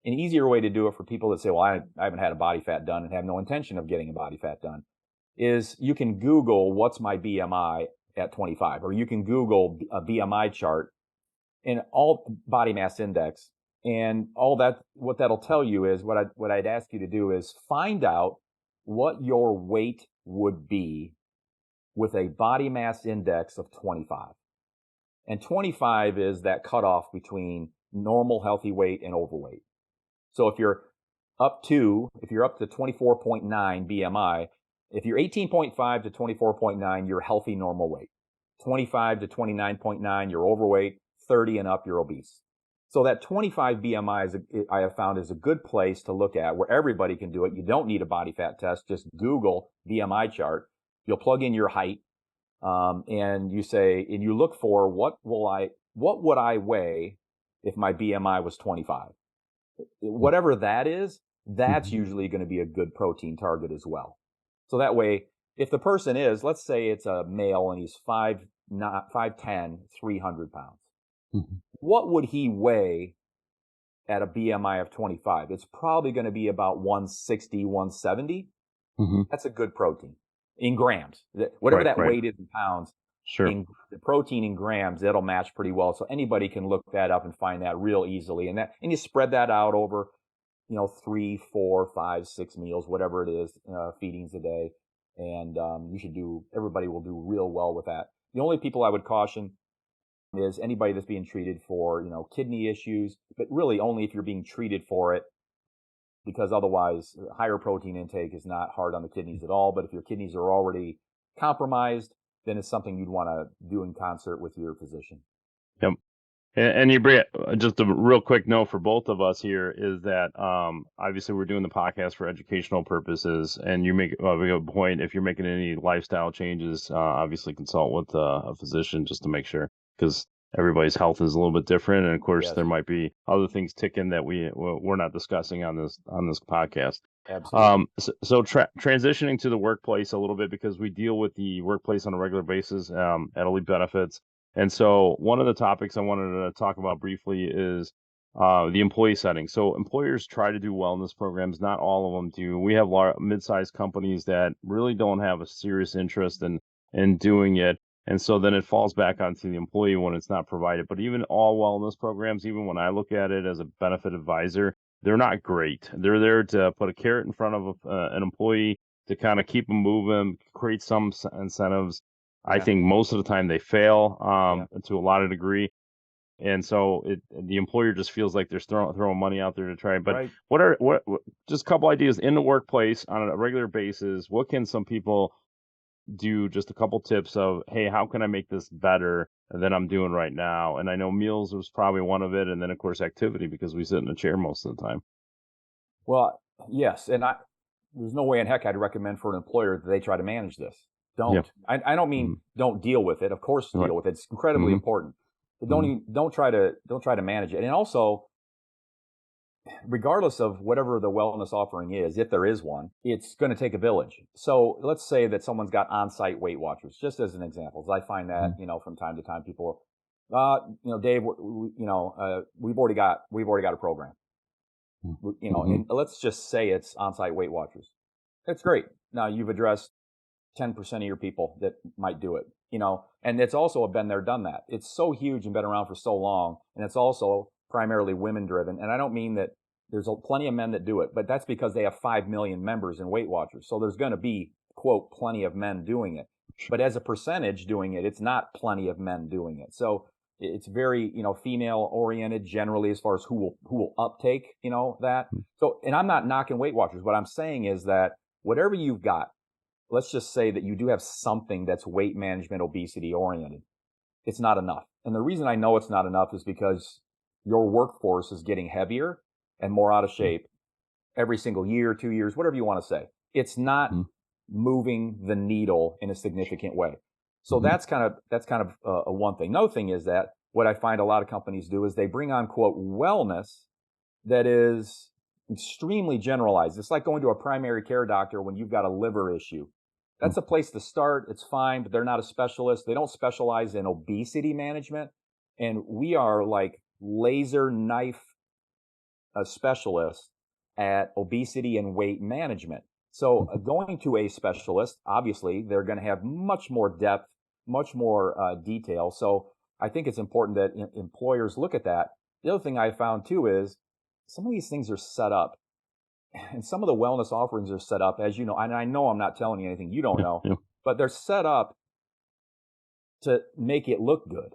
Speaker 2: An easier way to do it for people that say, well, I haven't had a body fat done and have no intention of getting a body fat done, is you can Google what's my BMI at 25, or you can Google a BMI chart and all body mass index, and all that. What that'll tell you is what I'd ask you to do is find out what your weight would be with a body mass index of 25. And 25 is that cutoff between normal healthy weight and overweight. So if you're up to 24.9 BMI, if you're 18.5 to 24.9, you're healthy normal weight. 25 to 29.9, you're overweight. 30 and up, you're obese. So that 25 BMI I have found is a good place to look at where everybody can do it. You don't need a body fat test. Just Google BMI chart. You'll plug in your height, and you look for what would I weigh if my BMI was 25. Whatever that is, that's
Speaker 1: Mhm.
Speaker 2: usually going to be a good protein target as well. So that way, if the person is, let's say it's a male and he's 5'10", 300 pounds,
Speaker 1: Mhm.
Speaker 2: what would he weigh at a BMI of 25? It's probably going to be about 160, 170.
Speaker 1: Mhm.
Speaker 2: That's a good protein in grams. Whatever
Speaker 1: Right,
Speaker 2: that
Speaker 1: right.
Speaker 2: weight is in pounds,
Speaker 1: Sure.
Speaker 2: in the protein in grams, that'll match pretty well. So anybody can look that up and find that real easily. And you spread that out over, 3, 4, 5, 6 meals, whatever it is, feedings a day. And, everybody will do real well with that. The only people I would caution is anybody that's being treated for, kidney issues, but really only if you're being treated for it, because otherwise higher protein intake is not hard on the kidneys at all. But if your kidneys are already compromised, then it's something you'd want to do in concert with your physician.
Speaker 1: Yep. And you bring just a real quick note for both of us here is that obviously we're doing the podcast for educational purposes, and you make a good point. If you're making any lifestyle changes, obviously consult with a physician just to make sure, because everybody's health is a little bit different, and of course there might be other things ticking that we're not discussing on this podcast.
Speaker 2: Absolutely.
Speaker 1: Transitioning to the workplace a little bit, because we deal with the workplace on a regular basis at Elite Benefits. And so one of the topics I wanted to talk about briefly is the employee setting. So employers try to do wellness programs. Not all of them do. We have mid-sized companies that really don't have a serious interest in doing it. And so then it falls back onto the employee when it's not provided. But even all wellness programs, even when I look at it as a benefit advisor, they're not great. They're there to put a carrot in front of an employee to kind of keep them moving, create some incentives. I think most of the time they fail to a lot of degree. And so the employer just feels like they're throwing money out there to try. But what just a couple ideas in the workplace on a regular basis? What can some people do? Just a couple tips of, hey, how can I make this better than I'm doing right now? And I know meals was probably one of it, and then of course activity, because we sit in a chair most of the time.
Speaker 2: Well, yes, and there's no way in heck I'd recommend for an employer that they try to manage this. Don't. Yeah. I don't mean don't deal with it. Of course, deal with it. It's incredibly important. But don't try to manage it. And also, regardless of whatever the wellness offering is, if there is one, it's going to take a village. So let's say that someone's got on-site Weight Watchers, just as an example. I find that from time to time people, Dave, we've already got a program. And let's just say it's on-site Weight Watchers. That's great. Now you've addressed 10% of your people that might do it, and it's also been there, done that. It's so huge and been around for so long. And it's also primarily women driven. And I don't mean that there's plenty of men that do it, but that's because they have 5 million members in Weight Watchers. So there's going to be, quote, plenty of men doing it. But as a percentage doing it, it's not plenty of men doing it. So it's very, female oriented generally as far as who will uptake, that. So, and I'm not knocking Weight Watchers. What I'm saying is that whatever you've got, let's just say that you do have something that's weight management, obesity oriented. It's not enough. And the reason I know it's not enough is because your workforce is getting heavier and more out of shape every single year, 2 years, whatever you want to say. It's not moving the needle in a significant way. So that's kind of a one thing. Another thing is that what I find a lot of companies do is they bring on, quote, wellness that is extremely generalized. It's like going to a primary care doctor when you've got a liver issue. That's a place to start. It's fine, but they're not a specialist. They don't specialize in obesity management. And we are like laser knife specialists at obesity and weight management. So going to a specialist, obviously, they're going to have much more depth, much more detail. So I think it's important that employers look at that. The other thing I found too is some of these things are set up. And some of the wellness offerings are set up, as you know, and I know I'm not telling you anything you don't know, but they're set up to make it look good.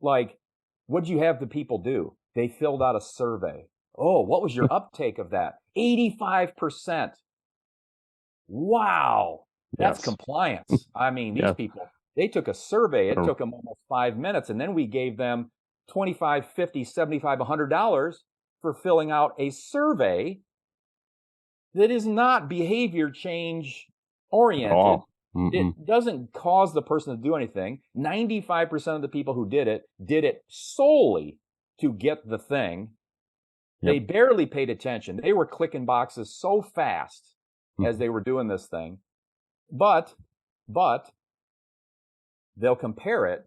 Speaker 2: Like, what did you have the people do? They filled out a survey. Oh, what was your uptake of that? 85%. Wow. That's compliance. I mean, these people, they took a survey. It took them almost 5 minutes. And then we gave them $25, $50, $75, $100 for filling out a survey that is not behavior change oriented. It doesn't cause the person to do anything. 95% of the people who did it solely to get the thing. They barely paid attention. They were clicking boxes so fast as they were doing this thing. But they'll compare it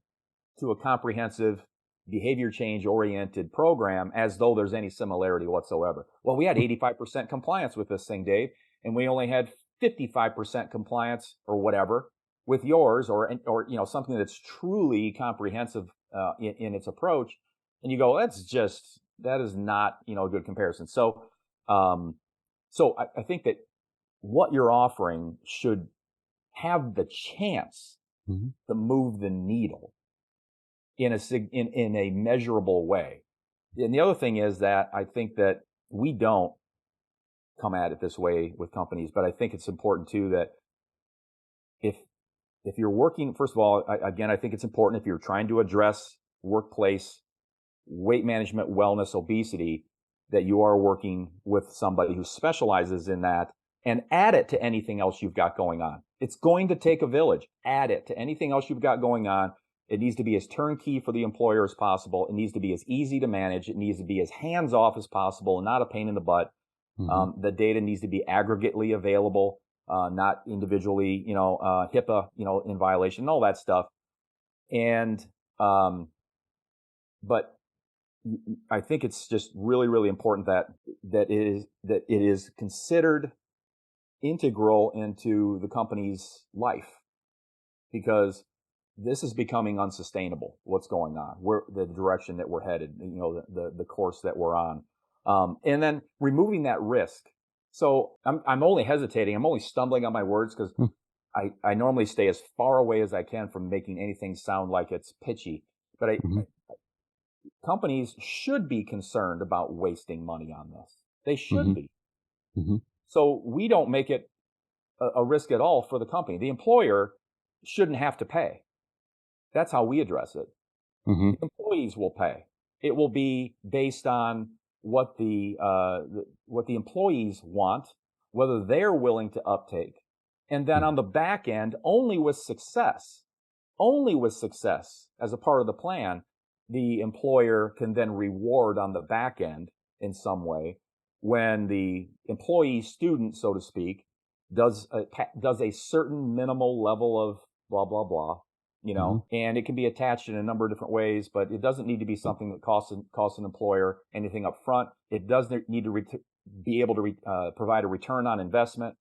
Speaker 2: to a comprehensive behavior change oriented program as though there's any similarity whatsoever. Well, we had 85% compliance with this thing, Dave, and we only had 55% compliance or whatever with yours, or something that's truly comprehensive in its approach, and you go, that is not a good comparison. So I think that what you're offering should have the chance to move the needle in a measurable way. And the other thing is that I think that we don't come at it this way with companies, but I think it's important too that if you're working, first of all, I think it's important if you're trying to address workplace weight management, wellness, obesity, that you are working with somebody who specializes in that, and add it to anything else you've got going on. It's going to take a village. Add it to anything else you've got going on. It needs to be as turnkey for the employer as possible. It needs to be as easy to manage. It needs to be as hands-off as possible and not a pain in the butt. The data needs to be aggregately available, not individually, HIPAA, in violation, all that stuff. And, but I think it's just really, really important that it is considered integral into the company's life, because this is becoming unsustainable. What's going on? The direction that we're headed, the course that we're on, and then removing that risk. So I'm only hesitating. I'm only stumbling on my words because I normally stay as far away as I can from making anything sound like it's pitchy. But companies should be concerned about wasting money on this. They should be. So we don't make it a risk at all for the company. The employer shouldn't have to pay. That's how we address it. The employees will pay. It will be based on what the employees want, whether they're willing to uptake. And then on the back end, only with success as a part of the plan, the employer can then reward on the back end in some way when the employee student, so to speak, does a certain minimal level of blah, blah, blah, and it can be attached in a number of different ways, but it doesn't need to be something that costs an employer anything up front. It does need to be able to provide a return on investment.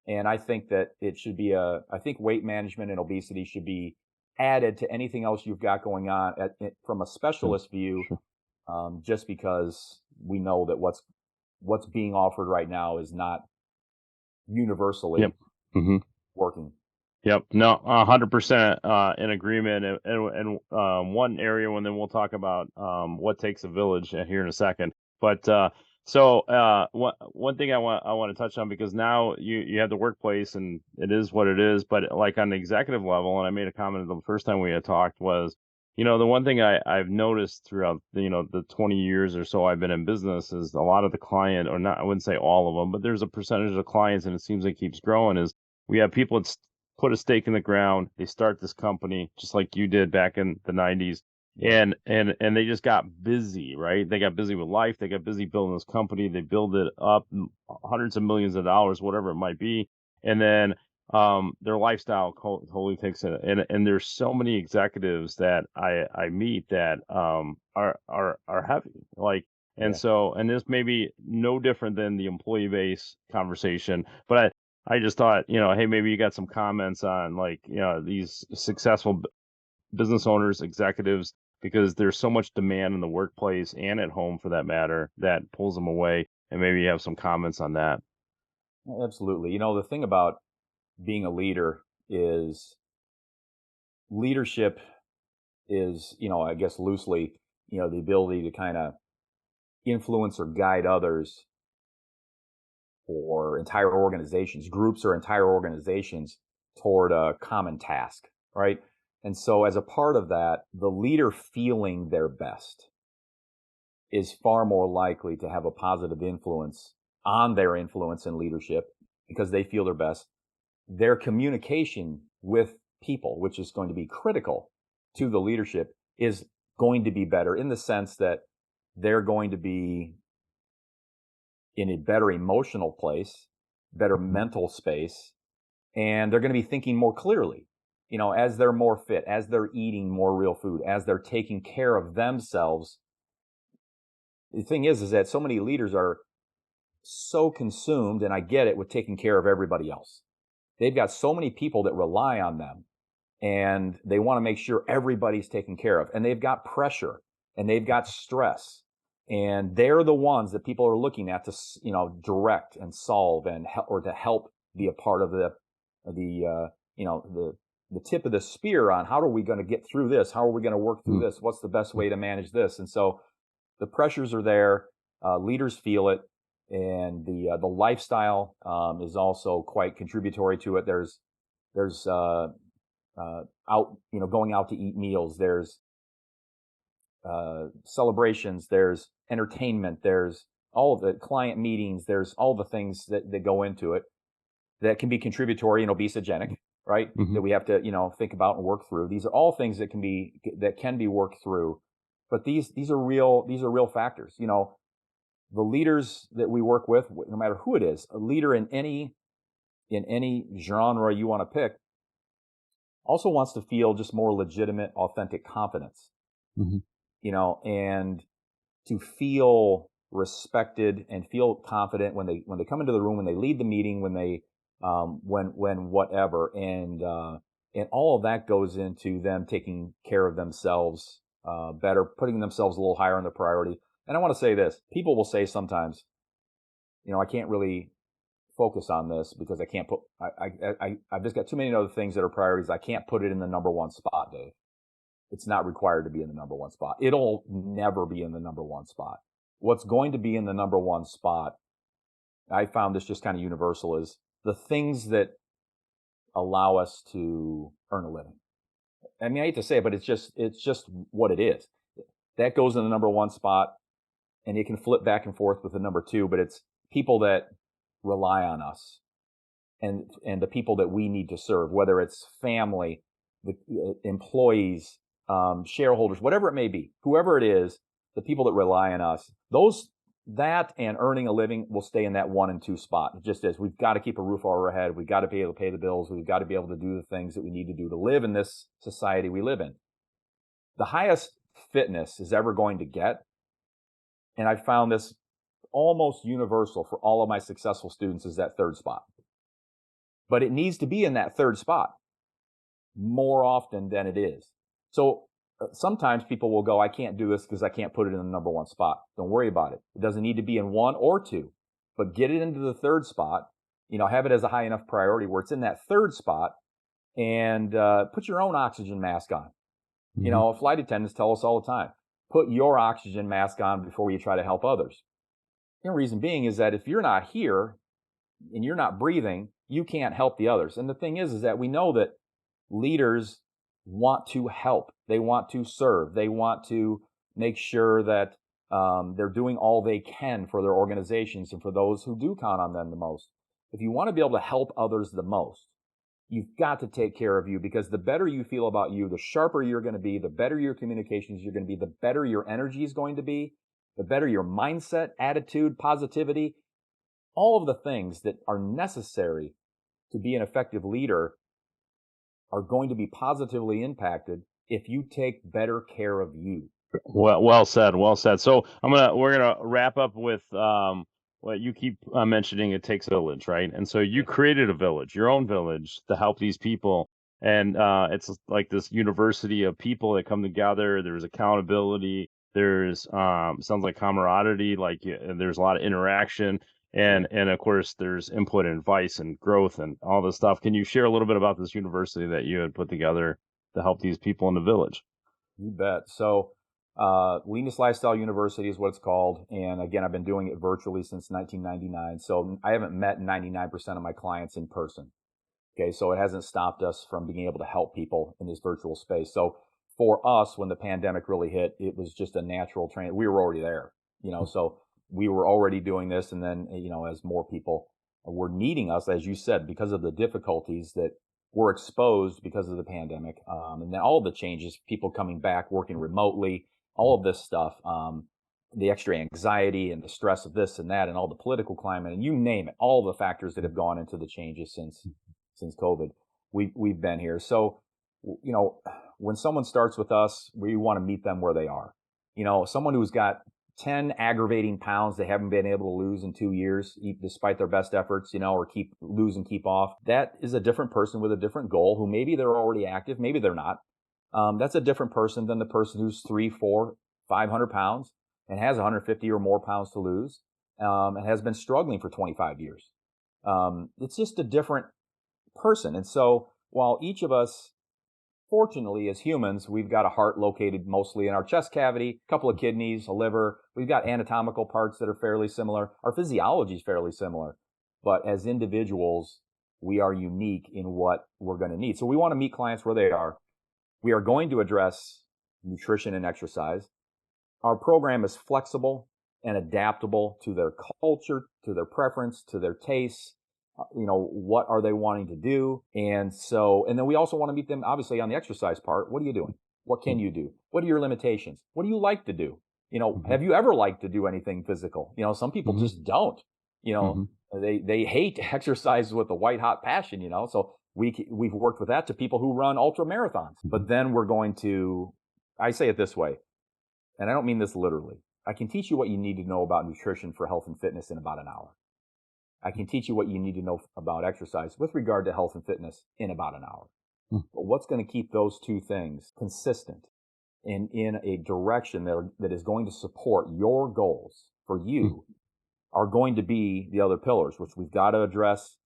Speaker 2: And I think that it should be I think weight management and obesity should be added to anything else you've got going on from a specialist view, just because we know that what's being offered right now is not universally working.
Speaker 1: Yep. No, 100% in agreement. And one area, and then we'll talk about what takes a village here in a second. But one thing I want to touch on, because now you have the workplace and it is what it is, but like on the executive level, and I made a comment the first time we had talked was, the one thing I've noticed throughout the 20 years or so I've been in business is a lot of the client, or not, I wouldn't say all of them, but there's a percentage of clients, and it seems like it keeps growing, is we have people that put a stake in the ground. They start this company just like you did back in the 90s. And they just got busy, right? They got busy with life. They got busy building this company. They build it up hundreds of millions of dollars, whatever it might be. And then their lifestyle totally takes it. And there's so many executives that I meet that are heavy. And this may be no different than the employee base conversation, but I just thought, hey, maybe you got some comments on these successful business owners, executives, because there's so much demand in the workplace and at home for that matter that pulls them away. And maybe you have some comments on that.
Speaker 2: Absolutely. The thing about being a leader is leadership is, I guess loosely, the ability to kind of influence or guide others or entire organizations, groups or entire organizations toward a common task, right? And so as a part of that, the leader feeling their best is far more likely to have a positive influence on their influence and leadership because they feel their best. Their communication with people, which is going to be critical to the leadership, is going to be better in the sense that they're going to be in a better emotional place, better mental space, and they're going to be thinking more clearly. As they're more fit, as they're eating more real food, as they're taking care of themselves. The thing is that so many leaders are so consumed, and I get it, with taking care of everybody else. they've got so many people that rely on them, and they want to make sure everybody's taken care of, and they've got pressure and they've got stress, and they're the ones that people are looking at to, direct and solve and or to help be a part of the tip of the spear on how are we going to get through this? How are we going to work through this? What's the best way to manage this? And so the pressures are there. Leaders feel it, and the lifestyle is also quite contributory to it. There's going out to eat meals. There's celebrations. There's entertainment. There's all of the client meetings. There's all the things that go into it that can be contributory and obesogenic, right?
Speaker 1: Mm-hmm.
Speaker 2: That we have to, think about and work through. These are all things that can be worked through. But these are real factors. The leaders that we work with, no matter who it is, a leader in any genre you want to pick, also wants to feel just more legitimate, authentic confidence.
Speaker 1: Mm-hmm.
Speaker 2: And to feel respected and feel confident when they come into the room, when they lead the meeting, when they when whatever, and all of that goes into them taking care of themselves better, putting themselves a little higher on the priority. And I want to say this: people will say sometimes, I can't really focus on this because I can't put I've just got too many other things that are priorities. I can't put it in the number one spot, Dave. It's not required to be in the number one spot. It'll never be in the number one spot. What's going to be in the number one spot, I found this just kind of universal, is the things that allow us to earn a living. I mean, I hate to say it, but it's just what it is. That goes in the number one spot, and it can flip back and forth with the number two, but it's people that rely on us and the people that we need to serve, whether it's family, the employees, shareholders, whatever it may be, whoever it is, the people that rely on us, that and earning a living will stay in that 1 and 2 spot. It just is. We've got to keep a roof over our head. We've got to be able to pay the bills. We've got to be able to do the things that we need to do to live in this society we live in. The highest fitness is ever going to get, and I found this almost universal for all of my successful students, is that third spot. But it needs to be in that third spot more often than it is. So sometimes people will go, I can't do this because I can't put it in the number one spot. Don't worry about it. It doesn't need to be in 1 or 2, but get it into the third spot. Have it as a high enough priority where it's in that third spot, and put your own oxygen mask on. Mm-hmm. Flight attendants tell us all the time, put your oxygen mask on before you try to help others. The reason being is that if you're not here and you're not breathing, you can't help the others. And the thing is that we know that leaders want to help. They want to serve. They want to make sure that they're doing all they can for their organizations and for those who do count on them the most. If you want to be able to help others the most, you've got to take care of you, because the better you feel about you, the sharper you're going to be, the better your communications you're going to be, the better your energy is going to be, the better your mindset, attitude, positivity, all of the things that are necessary to be an effective leader are going to be positively impacted if you take better care of you.
Speaker 1: Well said. Well said. So we're gonna wrap up with what you keep mentioning. It takes a village, right? And so you created a village, your own village, to help these people. And it's like this university of people that come together. There's accountability. There's sounds like camaraderie. There's a lot of interaction. And of course, there's input and advice and growth and all this stuff. Can you share a little bit about this university that you had put together to help these people in the village?
Speaker 2: You bet. So Leanness Lifestyle University is what it's called. And again, I've been doing it virtually since 1999. So I haven't met 99% of my clients in person. Okay. So it hasn't stopped us from being able to help people in this virtual space. So for us, when the pandemic really hit, it was just a natural train. We were already there, so we were already doing this. And then, as more people were needing us, as you said, because of the difficulties that were exposed because of the pandemic, and then all of the changes, people coming back, working remotely, all of this stuff, the extra anxiety and the stress of this and that, and all the political climate, and you name it, all the factors that have gone into the changes since COVID, we've been here. So, when someone starts with us, we want to meet them where they are. Someone who's got 10 aggravating pounds they haven't been able to lose in 2 years, despite their best efforts, or lose and keep off. That is a different person with a different goal, who maybe they're already active, maybe they're not. That's a different person than the person who's 3, 4, 500 pounds and has 150 or more pounds to lose, and has been struggling for 25 years. It's just a different person. And so while each of us, fortunately, as humans, we've got a heart located mostly in our chest cavity, a couple of kidneys, a liver. We've got anatomical parts that are fairly similar. Our physiology is fairly similar. But as individuals, we are unique in what we're going to need. So we want to meet clients where they are. We are going to address nutrition and exercise. Our program is flexible and adaptable to their culture, to their preference, to their tastes. What are they wanting to do? And then we also want to meet them, obviously, on the exercise part. What are you doing? What can you do? What are your limitations? What do you like to do? Have you ever liked to do anything physical? Some people just don't. They hate exercise with a white hot passion, so we've worked with that to people who run ultra marathons. But then we're going to, I say it this way, and I don't mean this literally. I can teach you what you need to know about nutrition for health and fitness in about an hour. I can teach you what you need to know about exercise with regard to health and fitness in about an hour. But what's going to keep those two things consistent and in a direction that is going to support your goals for you are going to be the other pillars, which we've got to address.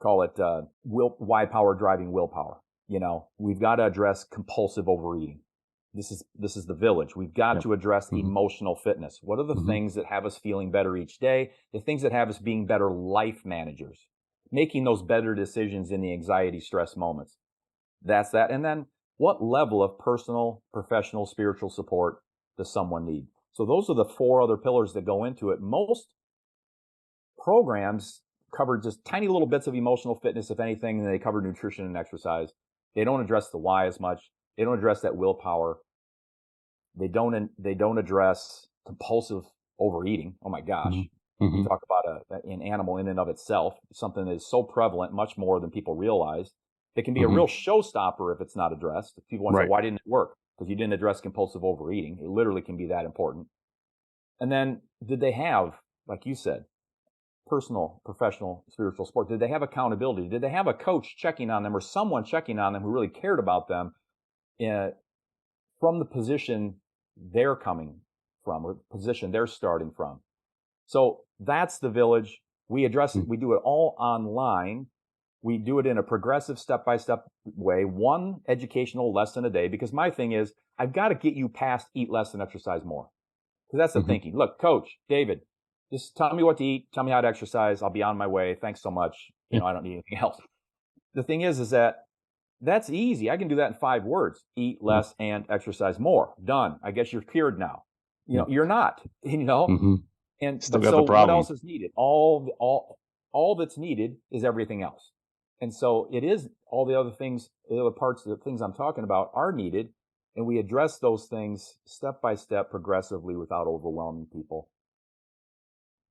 Speaker 2: Call it why power driving willpower. We've got to address compulsive overeating. This is the village. We've got to address emotional fitness. What are the things that have us feeling better each day? The things that have us being better life managers, making those better decisions in the anxiety, stress moments. That's that. And then what level of personal, professional, spiritual support does someone need? So those are the 4 other pillars that go into it. Most programs cover just tiny little bits of emotional fitness, if anything, and they cover nutrition and exercise. They don't address the why as much. They don't address that willpower. They don't address compulsive overeating. Oh my gosh. We talk about an animal in and of itself, something that is so prevalent, much more than people realize. It can be a real showstopper if it's not addressed. If people want to say, why didn't it work? Because you didn't address compulsive overeating. It literally can be that important. And then did they have, like you said, personal, professional, spiritual support? Did they have accountability? Did they have a coach checking on them or someone checking on them who really cared about them from the position they're coming from or position they're starting from? So that's the village. We address it. We do it all online. We do it in a progressive step-by-step way, one educational lesson a day, because my thing is I've got to get you past eat less and exercise more. Because that's the thinking. Look, Coach David, just tell me what to eat. Tell me how to exercise. I'll be on my way. Thanks so much. I don't need anything else. The thing is that that's easy. I can do that in 5 words. Eat less and exercise more. Done. I guess you're cured now. You're not, And
Speaker 1: Still
Speaker 2: but
Speaker 1: got
Speaker 2: so
Speaker 1: the
Speaker 2: what
Speaker 1: problem.
Speaker 2: else is needed? All that's needed is everything else. And so it is all the other things, the other parts of the things I'm talking about are needed. And we address those things step by step, progressively, without overwhelming people.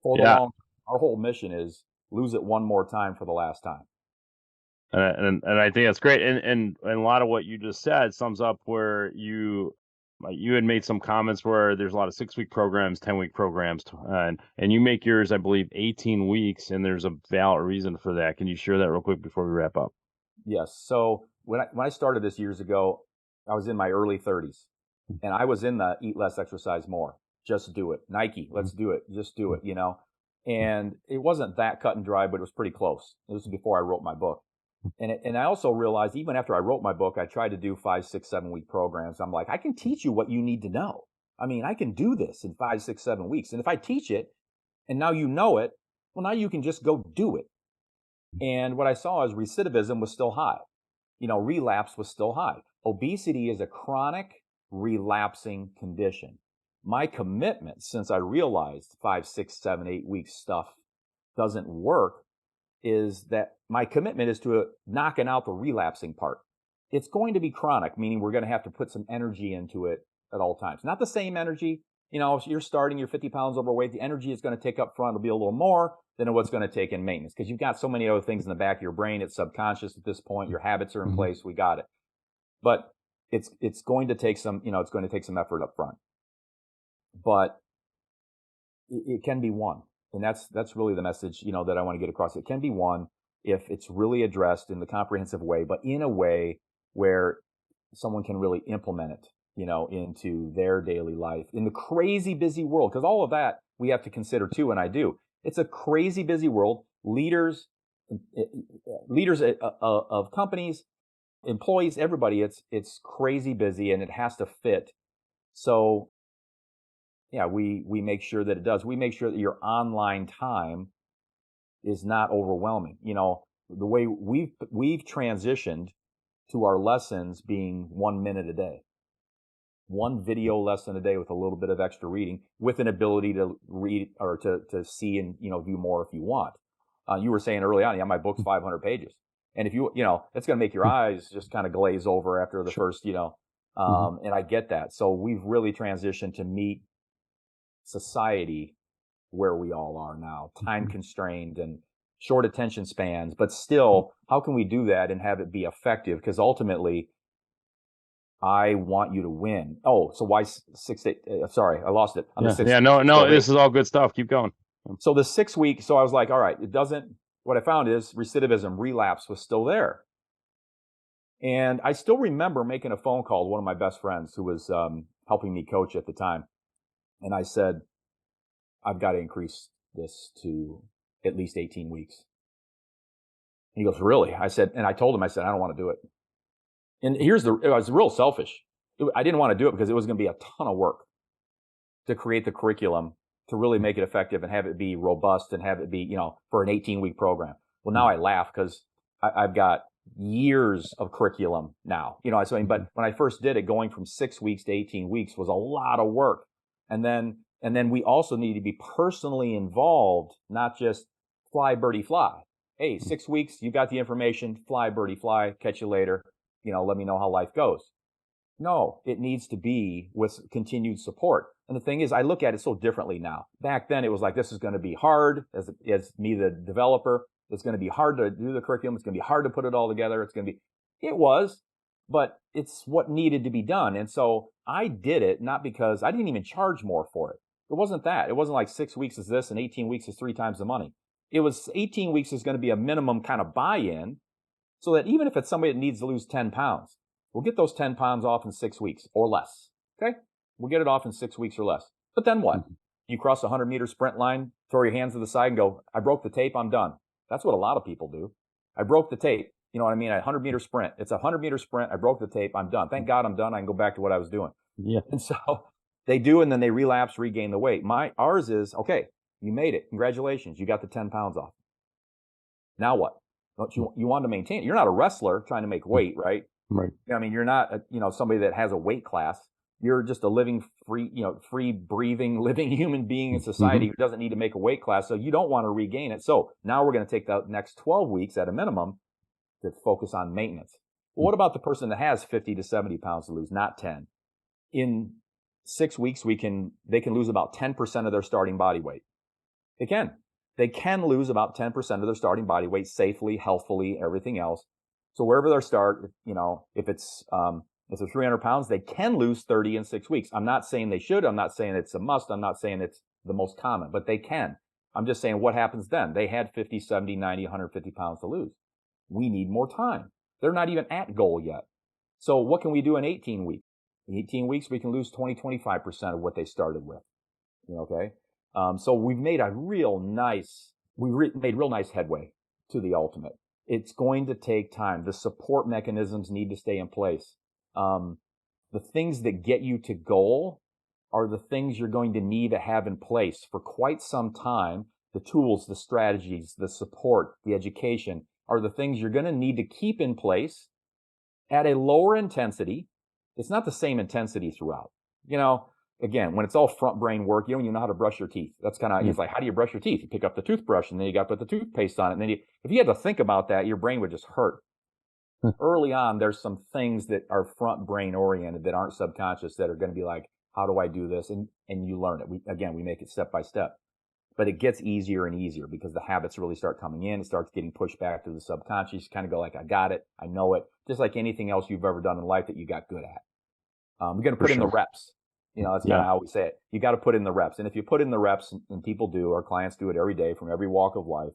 Speaker 2: For the long, our whole mission is lose it one more time for the last time.
Speaker 1: And I think that's great. And a lot of what you just said sums up where you had made some comments where there's a lot of 6-week programs, 10-week programs, and you make yours, I believe, 18 weeks, and there's a valid reason for that. Can you share that real quick before we wrap up?
Speaker 2: Yes. So when I started this years ago, I was in my early 30s, and I was in the eat less, exercise more. Just do it. Nike, let's do it. Just do it, And it wasn't that cut and dry, but it was pretty close. This was before I wrote my book. And I also realized, even after I wrote my book, I tried to do 5, 6, 7-week programs. I'm like, I can teach you what you need to know. I mean, I can do this in 5, 6, 7 weeks. And if I teach it and now you know it, well, now you can just go do it. And what I saw is recidivism was still high. Relapse was still high. Obesity is a chronic relapsing condition. My commitment, since I realized 5, 6, 7, 8 weeks stuff doesn't work, is that my commitment is to knocking out the relapsing part. It's going to be chronic, meaning we're going to have to put some energy into it at all times. Not the same energy. If you're starting, you're 50 pounds overweight, the energy is going to take up front will be a little more than what's going to take in maintenance, because you've got so many other things in the back of your brain. It's subconscious at this point. Your habits are in place. We got it. But it's going to take some, it's going to take some effort up front. but it can be won. And that's really the message, that I want to get across. It can be won if it's really addressed in the comprehensive way, but in a way where someone can really implement it, into their daily life in the crazy busy world. Because all of that we have to consider too, and I do. It's a crazy busy world. Leaders of companies, employees, everybody, it's crazy busy, and it has to fit. So yeah, we make sure that it does. We make sure that your online time is not overwhelming. The way we've transitioned to our lessons being 1 minute a day, one video lesson a day with a little bit of extra reading, with an ability to read or to see and view more if you want. You were saying early on, yeah, my book's 500 pages, and if it's going to make your eyes just kind of glaze over after the first, and I get that. So we've really transitioned to meet society where we all are now, time constrained and short attention spans, but still, how can we do that and have it be effective? Because ultimately, I want you to win. Oh, so why 6 8? Sorry, I lost it.
Speaker 1: No, this is all good stuff. Keep going.
Speaker 2: So the 6 week. So I was like, all right, it doesn't. What I found is recidivism, relapse was still there, and I still remember making a phone call to one of my best friends who was helping me coach at the time, and I said, I've got to increase this to at least 18 weeks. And he goes, really? I said, and I told him, I said, I don't want to do it. And it was real selfish. I didn't want to do it because it was going to be a ton of work to create the curriculum to really make it effective and have it be robust and have it be, for an 18-week program. Well, now I laugh because I've got years of curriculum now, but when I first did it, going from 6 weeks to 18 weeks was a lot of work. And then we also need to be personally involved, not just fly, birdie, fly. Hey, 6 weeks, you got the information, fly, birdie, fly, catch you later. Let me know how life goes. No, it needs to be with continued support. And the thing is, I look at it so differently now. Back then, it was like, this is going to be hard as me, the developer. It's going to be hard to do the curriculum. It's going to be hard to put it all together. It was, but it's what needed to be done. And so I did it, not because I didn't even charge more for it. It wasn't that. It wasn't like 6 weeks is this and 18 weeks is 3 times the money. It was 18 weeks is going to be a minimum kind of buy-in, so that even if it's somebody that needs to lose 10 pounds, we'll get those 10 pounds off in 6 weeks or less. Okay? We'll get it off in 6 weeks or less. But then what? You cross a 100-meter sprint line, throw your hands to the side and go, I broke the tape, I'm done. That's what a lot of people do. I broke the tape. You know what I mean? A 100-meter sprint. It's a 100-meter sprint. I broke the tape. I'm done. Thank God I'm done. I can go back to what I was doing.
Speaker 1: Yeah.
Speaker 2: And so they do, and then they relapse, regain the weight. Ours is, okay, you made it. Congratulations. You got the 10 pounds off. Now what? Don't you want to maintain it? You're not a wrestler trying to make weight, right?
Speaker 1: Right.
Speaker 2: I mean, you're not, somebody that has a weight class. You're just a living, free breathing, living human being in society who doesn't need to make a weight class. So you don't want to regain it. So now we're going to take the next 12 weeks at a minimum to focus on maintenance. Well, what about the person that has 50 to 70 pounds to lose, not 10? In 6 weeks, they can lose about 10% of their starting body weight. They can lose about 10% of their starting body weight safely, healthfully, everything else. So wherever they start, if they're 300 pounds, they can lose 30 in 6 weeks. I'm not saying they should. I'm not saying it's a must. I'm not saying it's the most common, but they can. I'm just saying what happens then. They had 50, 70, 90, 150 pounds to lose. We need more time. They're not even at goal yet. So what can we do in 18 weeks? In 18 weeks, we can lose 20, 25% of what they started with. Okay? So we've made real nice headway to the ultimate. It's going to take time. The support mechanisms need to stay in place. The things that get you to goal are the things you're going to need to have in place for quite some time. The tools, the strategies, the support, the education are the things you're going to need to keep in place at a lower intensity. It's not the same intensity throughout. Again, when it's all front brain work, you don't even know how to brush your teeth. That's kind of, it's like, how do you brush your teeth? You pick up the toothbrush and then you got to put the toothpaste on it. And then if you had to think about that, your brain would just hurt. Early on, there's some things that are front brain oriented that aren't subconscious that are going to be like, how do I do this? And you learn it. We make it step by step, but it gets easier and easier because the habits really start coming in. It starts getting pushed back to the subconscious. You kind of go like, I got it. I know it. Just like anything else you've ever done in life that you got good at. You're going to put in the reps. That's kind of how we say it. You got to put in the reps. And if you put in the reps, and people do, our clients do it every day from every walk of life,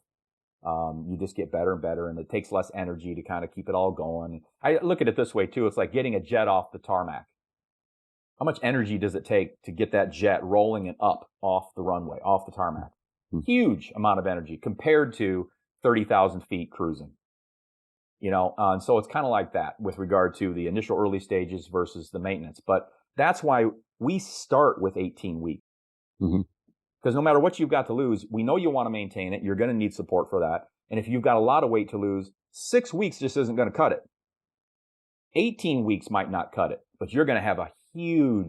Speaker 2: you just get better and better, and it takes less energy to kind of keep it all going. I look at it this way too. It's like getting a jet off the tarmac. How much energy does it take to get that jet rolling and up off the runway, off the tarmac? Huge amount of energy compared to 30,000 feet cruising. And so it's kind of like that with regard to the initial early stages versus the maintenance. But that's why we start with 18 weeks. Because no matter what you've got to lose, we know you want to maintain it. You're going to need support for that. And if you've got a lot of weight to lose, 6 weeks just isn't going to cut it. 18 weeks might not cut it, but you're going to have you're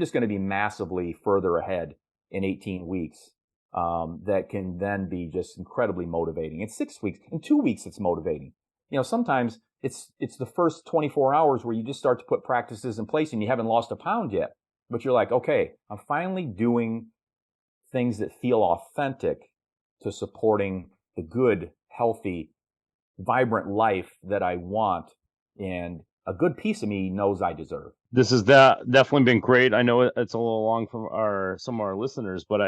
Speaker 2: just going to be massively further ahead in 18 weeks. That can then be just incredibly motivating. In 6 weeks, in 2 weeks, it's motivating. Sometimes it's the first 24 hours where you just start to put practices in place and you haven't lost a pound yet. But you're like, okay, I'm finally doing things that feel authentic to supporting the good, healthy, vibrant life that I want, and a good piece of me knows I deserve.
Speaker 1: This has definitely been great. I know it's a little long from some of our listeners, but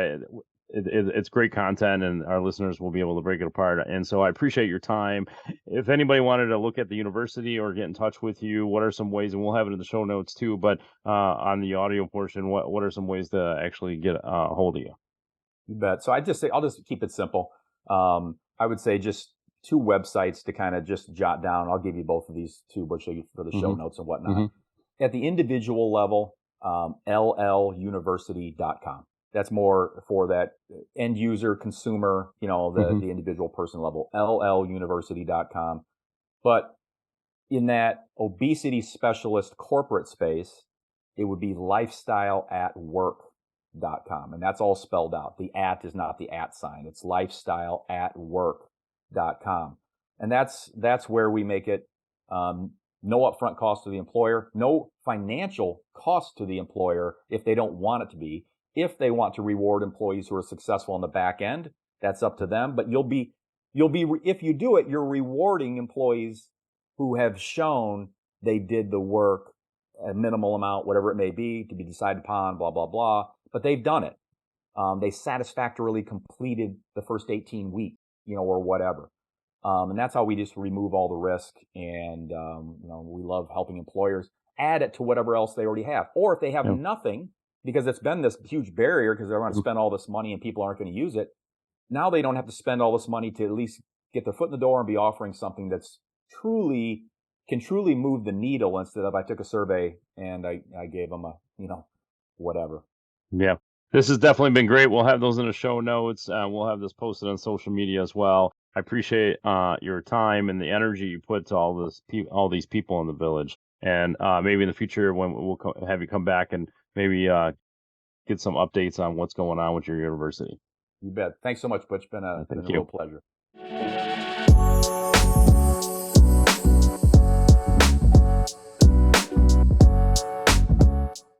Speaker 1: it's great content, and our listeners will be able to break it apart. And so I appreciate your time. If anybody wanted to look at the university or get in touch with you, what are some ways, and we'll have it in the show notes too, but on the audio portion, what are some ways to actually get a hold of you?
Speaker 2: You bet. So I'll just keep it simple. I would say just 2 websites to kind of just jot down. I'll give you both of these 2 for the show notes and whatnot. At the individual level, lluniversity.com. That's more for that end user consumer, the individual person level, lluniversity.com. But in that obesity specialist corporate space, it would be lifestyleatwork.com. And that's all spelled out. The at is not the at sign. It's lifestyleatwork.com. And that's where we make it, no upfront cost to the employer, no financial cost to the employer if they don't want it to be. If they want to reward employees who are successful on the back end, that's up to them. But if you do it, you're rewarding employees who have shown they did the work, a minimal amount, whatever it may be, to be decided upon, blah, blah, blah. But they've done it. They satisfactorily completed the first 18 weeks, or whatever. And that's how we just remove all the risk. And, we love helping employers add it to whatever else they already have. Or if they have nothing, because it's been this huge barrier because they're going to spend all this money and people aren't going to use it. Now they don't have to spend all this money to at least get their foot in the door and be offering something that's can truly move the needle, instead of I took a survey and I gave them whatever.
Speaker 1: Yeah. This has definitely been great. We'll have those in the show notes. We'll have this posted on social media as well. I appreciate your time and the energy you put to all these people in the village. And maybe in the future, when we'll have you come back and maybe get some updates on what's going on with your university.
Speaker 2: You bet. Thanks so much, Butch. It's been a real pleasure.